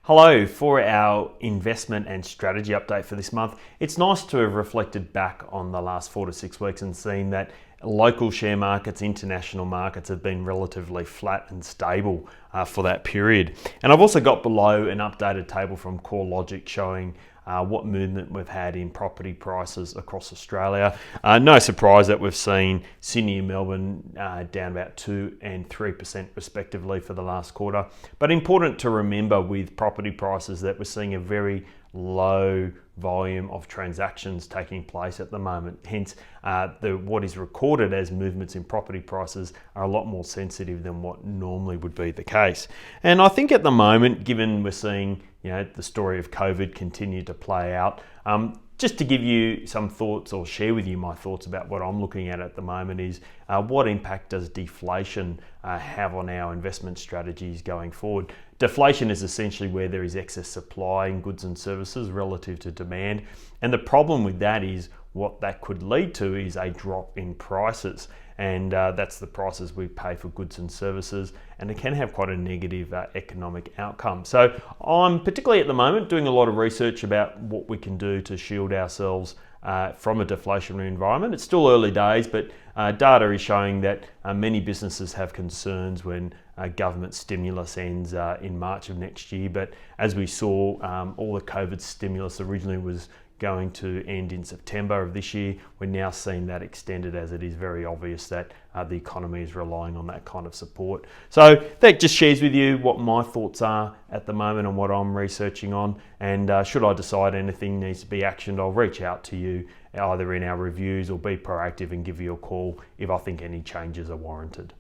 Hello, for our investment and strategy update for this month. It's nice to have reflected back on the last 4 to 6 weeks and seen that local share markets, international markets have been relatively flat and stable for that period. And I've also got below an updated table from CoreLogic showing what movement we've had in property prices across Australia. No surprise that we've seen Sydney and Melbourne down about 2 and 3% respectively for the last quarter. But important to remember with property prices that we're seeing a very low volume of transactions taking place at the moment. Hence, what is recorded as movements in property prices are a lot more sensitive than what normally would be the case. And I think at the moment, given we're seeing the story of COVID continue to play out, just to give you some thoughts or share with you my thoughts about what I'm looking at the moment is what impact does deflation have on our investment strategies going forward? Deflation is essentially where there is excess supply in goods and services relative to demand. And the problem with that is what that could lead to is a drop in prices. And that's the prices we pay for goods and services. And it can have quite a negative economic outcome. So I'm particularly at the moment doing a lot of research about what we can do to shield ourselves from a deflationary environment. It's still early days, but data is showing that many businesses have concerns when government stimulus ends in March of next year. But as we saw, all the COVID stimulus originally was going to end in September of this year. We're now seeing that extended as it is very obvious that the economy is relying on that kind of support. So that just shares with you what my thoughts are at the moment and what I'm researching on. And should I decide anything needs to be actioned, I'll reach out to you either in our reviews or be proactive and give you a call if I think any changes are warranted.